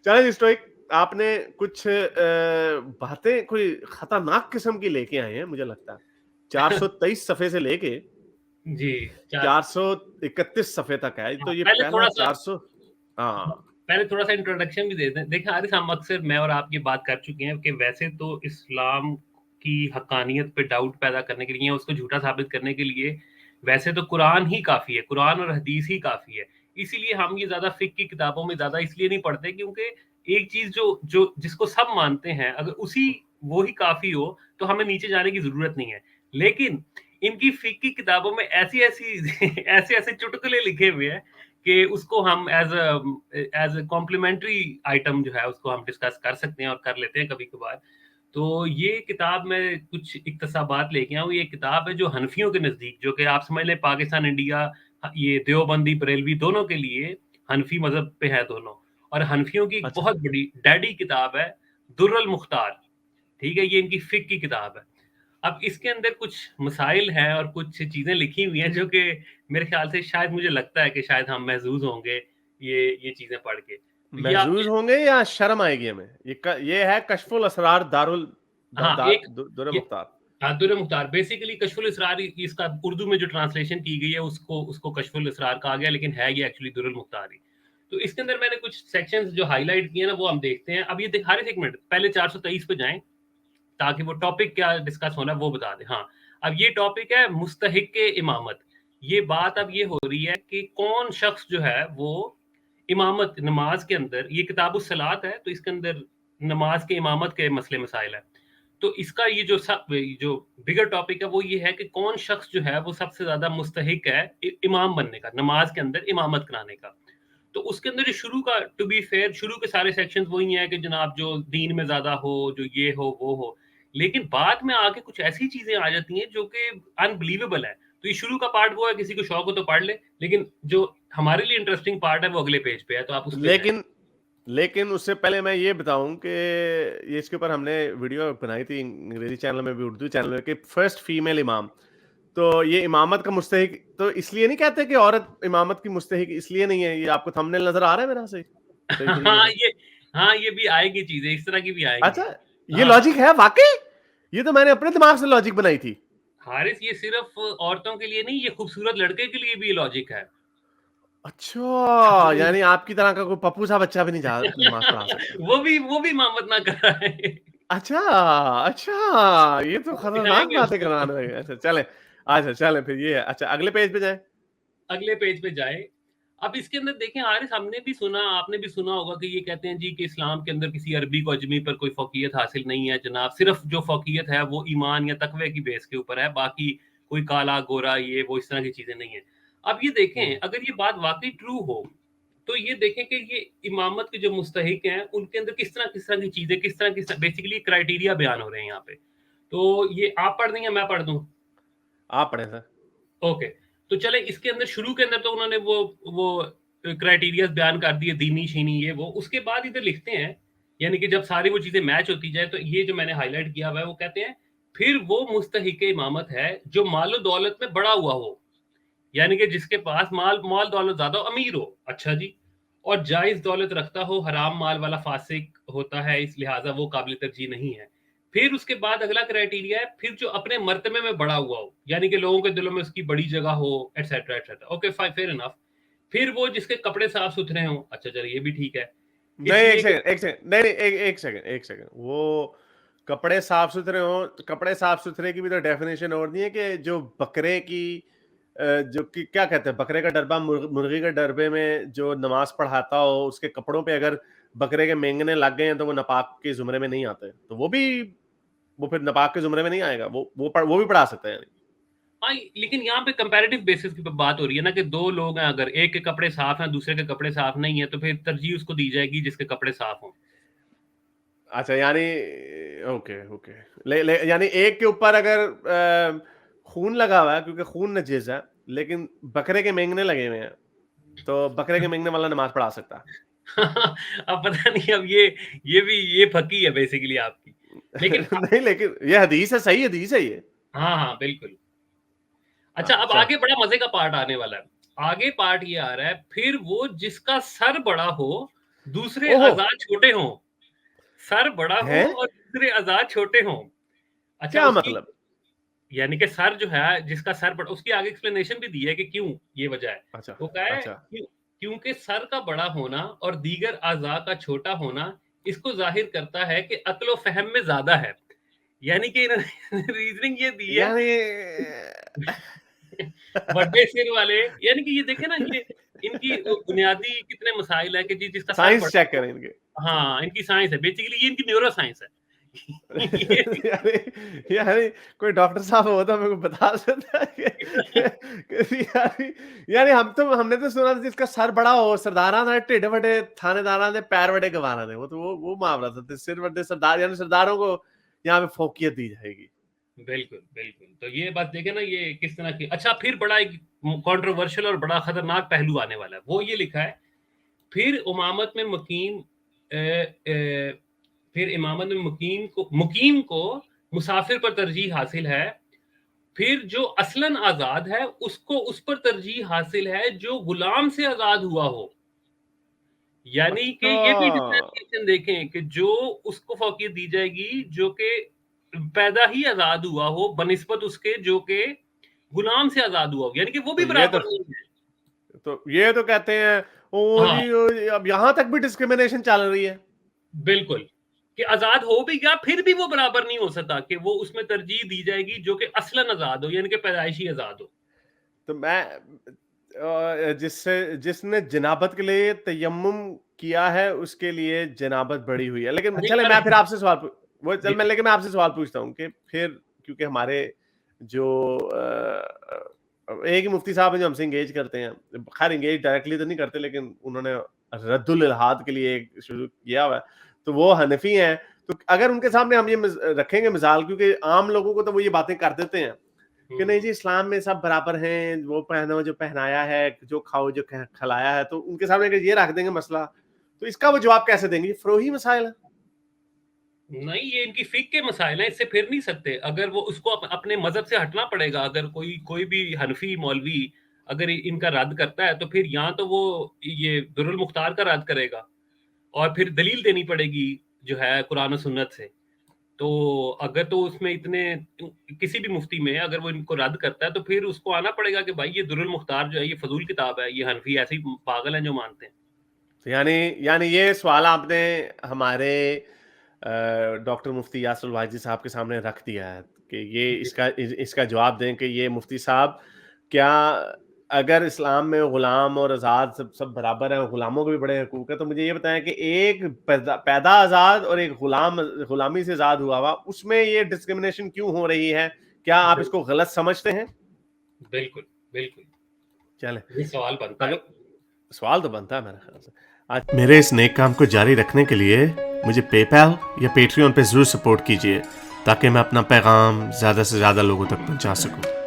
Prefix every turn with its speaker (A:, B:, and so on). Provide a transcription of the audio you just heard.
A: चलें स्टोइक, आपने कुछ बातें कोई खतरनाक किस्म की लेके आए हैं मुझे लगता है। 423 सफ़े से लेके
B: जी,
A: 431 सफ़े तक है। तो ये
B: पहले
A: पहला
B: थोड़ा-सा
A: 400 हाँ।
B: पहले थोड़ा-सा इंट्रोडक्शन भी दे दें। देखिए हारिस, हम अक्सर मैं और आप ये बात कर चुके हैं कि वैसे तो इस्लाम की हक्कानियत पे डाउट पैदा करने के लिए, उसको झूठा साबित करने के लिए वैसे तो कुरान ही काफ़ी है, कुरान और हदीस ही काफ़ी है। इसीलिए हम ये ज़्यादा फ़िक़्ह की किताबों में ज़्यादा इसलिए नहीं पढ़ते क्योंकि एक चीज़ जो जो जिसको सब मानते हैं, अगर उसी वो ही काफ़ी हो, तो हमें नीचे जाने की ज़रूरत नहीं है। लेकिन इनकी फ़िक़्ह की किताबों में ऐसी-ऐसी ऐसे-ऐसे चुटकुले लिखे हुए हैं कि उसको हम एज़ अ कॉम्प्लीमेंट्री आइटम जो है उसको हम डिस्कस कर सकते हैं और कर लेते हैं कभी-कभार। तो ये किताब मैं कुछ इक्तसाबात लेके आया हूँ। ये किताब है जो हनफियों के नज़दीक, जो कि आप समझ लें पाकिस्तान, इंडिया, ये देवबंदी, बरेलवी दोनों के लिए हनफी मज़हब पे है दोनों। और हनफियों की एक
A: अच्छा।
B: बहुत बड़ी डैडी किताब है दुर्र अल मुख्तार, ठीक है? ये इनकी फ़िक़्ह की किताब है। अब इसके अंदर कुछ मसाइल हैं और कुछ चीज़ें लिखी हुई हैं जो कि मेरे ख़्याल से शायद मुझे लगता है कि शायद हम महज़ूज़ होंगे ये चीज़ें पढ़ के। तो ये आप
A: महज़ूज़ होंगे या शर्म आएगी हमें? ये है कश्फुल असरार दारुल द
B: हाँ,
A: दा
B: एक
A: दुर्र
B: ये
A: मुख्तार।
B: दुर्र मुख्तार बेसिकली कश्फुल इसरार, इसका उर्दू में जो ट्रांसलेशन की गई है उसको उसको कश्फुल इसरार कहा गया, लेकिन है ये एक्चुअली दुर्र मुख्तार ही। तो इसके अंदर मैंने कुछ सेक्शंस जो हाइलाइट किए हैं ना वो हम देखते हैं। अब ये हारिस एक मिनट पहले 423 पे जाएँ, ताकि वो टॉपिक क्या डिस्कस होना है वो बता दें। हाँ, अब ये टॉपिक है मुस्तहिक़ इमामत। ये बात अब ये हो रही है कि कौन शख्स जो है वो इमामत नमाज़ के अंदर, ये किताबुस सलात है तो इसके अंदर नमाज़ के इमामत के मसले मसाइल हैं। तो इसका ये जो बिगर टॉपिक है वो ये है कि कौन शख्स जो है वो सबसे ज़्यादा मुस्तहिक़ है इमाम बनने का, नमाज़ के अंदर इमामत कराने का। तो उसके अंदर जो शुरू का, टू बी फेयर, शुरू के सारे सेक्शंस वही हैं कि जनाब जो दीन में ज़्यादा हो, जो ये हो, वो हो। लेकिन बाद में आके कुछ ऐसी चीज़ें आ जाती हैं जो कि अनबिलीवेबल है। तो ये शुरू का पार्ट वो है, किसी को शौक हो तो पढ़ ले, लेकिन जो हमारे लिए इंटरेस्टिंग पार्ट है वो अगले पेज पे है, तो आप उस पे जाएँ।
A: लेकिन लेकिन उससे पहले मैं ये बताऊँ कि ये इसके ऊपर हमने वीडियो बनाई थी अंग्रेज़ी चैनल में भी, उर्दू चैनल में, कि फर्स्ट फीमेल इमाम। तो ये इमामत का मुस्तहिक तो इसलिए नहीं कहते कि औरत इमामत की मुस्तहिक इसलिए नहीं है। ये आपको थंबनेल नज़र आ रहा है मेरा सही तरीके
B: हाँ,
A: से?
B: ये भी आएगी चीज़ें, इस तरह की भी आएँगी।
A: अच्छा, ये
B: हाँ, हाँ।
A: लॉजिक है वाक़ई? ये तो मैंने अपने दिमाग से लॉजिक बनाई थी।
B: हारिस, ये सिर्फ़ औरतों के लिए नहीं, ये खूबसूरत लड़के के लिए भी लॉजिक है।
A: अच्छा, यानी आपकी तरह का कोई पप्पू सा बच्चा भी नहीं जा नमाज़ पढ़ा सकता।
B: वो भी इमामत ना कराए।
A: अच्छा, अच्छा, ये तो खतरनाक
B: दिखाएँगे
A: बातें
B: उसको।
A: करवाने लगे। अच्छा चलें फिर ये है। अच्छा अगले पेज पे जाएँ।
B: अगले पेज पे जाएँ। अब इसके अंदर देखें हारिस, हमने भी सुना, आपने भी सुना होगा कि ये कहते हैं जी कि इस्लाम के अंदर किसी अरबी को अजमी पर कोई फ़ौक़ियत हासिल नहीं है जनाब, सिर्फ़ जो फ़ौक़ियत है वो ईमान या तक़वे की बेस के ऊपर है, बाकी कोई काला, गोरा, ये वो इस तरह की चीज़ें नहीं हैं। अब ये देखें,
A: हुँ।
B: अगर ये बात वाक़ई ट्रू हो, तो ये देखें कि ये इमामत के जो मुस्तहिक़ हैं, उनके अंदर किस तरह की चीज़ें, किस तरह बेसिकली क्राइटेरिया बयान हो रहे हैं यहाँ पे। तो ये आप पढ़ दें या मैं पढ़ दूँ?
A: आप पढ़ें सर।
B: ओके, तो चलें इसके अंदर शुरू के अंदर तो उन्होंने वो क्राइटेरियाज़ बयान कर दिए, दीनी-शीनी ये वो। उसके बाद इधर लिखते हैं, यानी कि जब सारी वो चीज़ें मैच होती जाएँ, तो ये जो मैंने हाइलाइट किया हुआ है, वो कहते हैं, फिर वो मुस्तहिक़ इमामत है, जो माल-ओ-दौलत में बड़ा हुआ हो। यानी कि जिसके पास माल-दौलत ज़्यादा हो, अमीर हो। अच्छा जी। और जायज़ दौलत रखता हो, हराम माल वाला फ़ासिक होता है, इस लिहाज़ा वो काबिल तरजीह नहीं है। फिर उसके बाद अगला क्राइटेरिया है, फिर जो अपने मर्तबे में बड़ा हुआ हो, यानी कि लोगों के दिलों में उसकी बड़ी जगह हो, etcetera, etcetera. Okay, fair enough. फिर वो जिसके कपड़े साफ-सुथरे हों, अच्छा चलिए ये भी ठीक है।
A: नहीं,
B: इसलिए कि
A: एक सेकंड। नहीं, एक सेकंड। वो कपड़े साफ-सुथरे हों, कपड़े साफ-सुथरे की भी तो डेफिनिशन और नहीं है कि जो बकरे की जो कि क्या कहते हैं, बकरे का डरबा मुर्गी के डरबे में जो नमाज़ पढ़ाता हो, उसके कपड़ों पे अगर बकरे के मेंगने लग गए हैं, तो वो नापाक के ज़ुमरे में नहीं आते। तो वो फिर नापाक के ज़ुमरे में नहीं आएगा। वो भी पढ़ा सकते हैं।
B: हाँ, लेकिन यहाँ पे कंपैरेटिव बेसिस की बात हो रही है ना कि 2 लोग हैं, अगर एक के कपड़े साफ हैं, दूसरे के कपड़े साफ नहीं है, तो फिर तरजीह उसको दी जाएगी जिसके कपड़े साफ हों।
A: अच्छा यानी ओके, ओके। ले यानी एक के ऊपर अगर खून लगा हुआ है क्योंकि खून नजीस है, लेकिन बकरे के मेंगने लगे हुए हैं, तो बकरे के मेंगने वाला नमाज़ पढ़ा सकता है।
B: अब पता नहीं, अब ये फकी है बेसिकली आपकी। लेकिन
A: नहीं लेकिन ये हदीस है, सही हदीस है ये।
B: हाँ, हाँ, बिल्कुल। अच्छा,
A: हाँ,
B: अब आगे बड़ा मज़े का पार्ट आने वाला है। आगे पार्ट ये आ रहा है, फिर वो जिसका सर बड़ा हो, दूसरे
A: ओहो
B: आजाद छोटे हों, सर बड़ा हो
A: हैं
B: और दूसरे आजाद छोटे हों। अच्छा
A: क्या
B: उसकी
A: मतलब?
B: यानी कि सर जो है, जिसका सर बड़ा, उसकी आगे एक्सप्लेनेशन भी दी है कि क्यों ये वजह है।
A: अच्छा
B: वो कहा है
A: अच्छा
B: क्योंकि सर का बड़ा होना और दीगर अज़ा का छोटा होना इसको ज़ाहिर करता है कि अक्ल व फ़हम में ज़्यादा है। यानी कि इन्होंने रीज़निंग ये दी है।
A: यानी
B: बड़े सिर वाले, यानी कि ये देखें ना, ये इनकी बुनियादी कितने मसाइल है कि जी जिसका सर
A: साइंस
B: बड़ा
A: चेक
B: हो।
A: करें इनके।
B: हाँ, इनकी साइंस है, बेसिकली ये इनकी न्यूरो साइंस है। ये
A: यानी यानी कोई डॉक्टर साहब हो तो मेरे को बता सकता है यानी हमने तो सुना था जिसका सर बड़ा हो सरदारा ने ढिड वड्डे थानेदारा ने पैर वड्डे गवारा ने, वो तो वो मामला था, तो सिर वड्डे सरदार यानी सरदारों को यहाँ पे फोकियत दी जाएगी।
B: बिल्कुल, बिल्कुल। तो ये बात देखें ना, ये किस तरह की। अच्छा, फिर बड़ा एक कंट्रोवर्शियल और बड़ा खतरनाक पहलू आने वाला है। वो ये लिखा है, फिर इमामत में फिर इमामत में मुकीम को मुसाफिर पर तरजीह हासिल है। फिर जो असलन आज़ाद है उसको उस पर तरजीह हासिल है जो गुलाम से आज़ाद हुआ हो। यानी कि
A: अच्छा
B: ये भी डिफरेंशिएशन देखें कि जो उसको फ़ौक़ियत दी जाएगी जो कि पैदा ही आज़ाद हुआ हो बनिस्बत उसके जो कि गुलाम से आज़ाद हुआ हो, यानी कि वो
A: तो
B: भी बराबर नहीं है।
A: ये तो कहते हैं ओ
B: हाँ,
A: जी ओ जी, अब यहाँ तक भी डिस्क्रिमिनेशन चल रही है।
B: बिल्कुल, कि आज़ाद हो भी गया फिर भी वो बराबर नहीं हो सकता कि वो उसमें तरजीह दी जाएगी जो कि असलन आज़ाद हो, यानी कि पैदाइशी आज़ाद हो।
A: तो मैं जिसने जनाबत के लिए तयम्मुम किया है उसके लिए जनाबत बढ़ी हुई है, लेकिन चले
B: अधिकतर
A: मैं फिर आपसे सवाल
B: जी, जी।
A: लेकिन मैं आपसे सवाल पूछता हूँ कि फिर क्योंकि हमारे जो एक ही मुफ्ती साहब हैं जो हमसे एंगेज करते हैं, खैर एंगेज डायरेक्टली तो नहीं करते लेकिन उन्होंने रद्दुल इल्हाद के लिए एक शुरू किया हुआ है, तो वो हनफी हैं। तो अगर उनके सामने हम ये रखेंगे मिसाल, क्योंकि आम लोगों को तो वो ये बातें कर देते हैं कि नहीं जी इस्लाम में सब बराबर हैं, वो पहनो जो पहनाया है, जो खाओ जो खिलाया है, तो उनके सामने अगर ये रख देंगे मसला, तो इसका वो जवाब कैसे देंगे? ये फरोही मसाइल है।
B: नहीं, ये इनकी फ़िक़्ह के मसाइल हैं, इससे फिर नहीं सकते। अगर वो उसको अपने मज़हब से हटना पड़ेगा। अगर कोई भी हनफ़ी मौलवी अगर इनका रद्द करता है, तो फिर या तो वो ये दुर्रुल मुख्तार का रद्द करेगा और फिर दलील देनी पड़ेगी जो है कुरान और सुन्नत से। तो अगर तो उसमें इतने किसी भी मुफ्ती में अगर वो इनको रद्द करता है, तो फिर उसको आना पड़ेगा कि भाई ये दुर्रुल मुख्तार जो है ये फ़ज़ूल किताब है, ये हनफ़ी ऐसे ही पागल हैं जो मानते हैं।
A: तो यानी ये सवाल आपने हमारे डॉक्टर मुफ्ती यासर वाइजी साहब के सामने रख दिया है कि ये
B: जी।
A: इसका जवाब दें कि ये मुफ्ती साहब क्या अगर इस्लाम में गुलाम और आज़ाद सब बराबर हैं, गुलामों के भी बड़े हकूक हैं, तो मुझे ये बताएं कि एक पैदा आज़ाद और एक गुलामी से आज़ाद हुआ हुआ, उसमें ये डिस्क्रिमिनेशन क्यों हो रही है? क्या आप
B: बिल
A: इसको गलत समझते हैं?
B: बिल्कुल, बिल्कुल।
A: चलें,
B: ये सवाल बनता है।
A: अगल सवाल तो बनता है मेरे ख्याल से। आज मेरे इस नेक काम को जारी रखने के लिए मुझे पेपैल या पेट्रियन पे ज़रूर सपोर्ट कीजिए ताकि मैं अपना पैगाम ज़्यादा से ज़्यादा लोगों तक पहुंचा सकूं।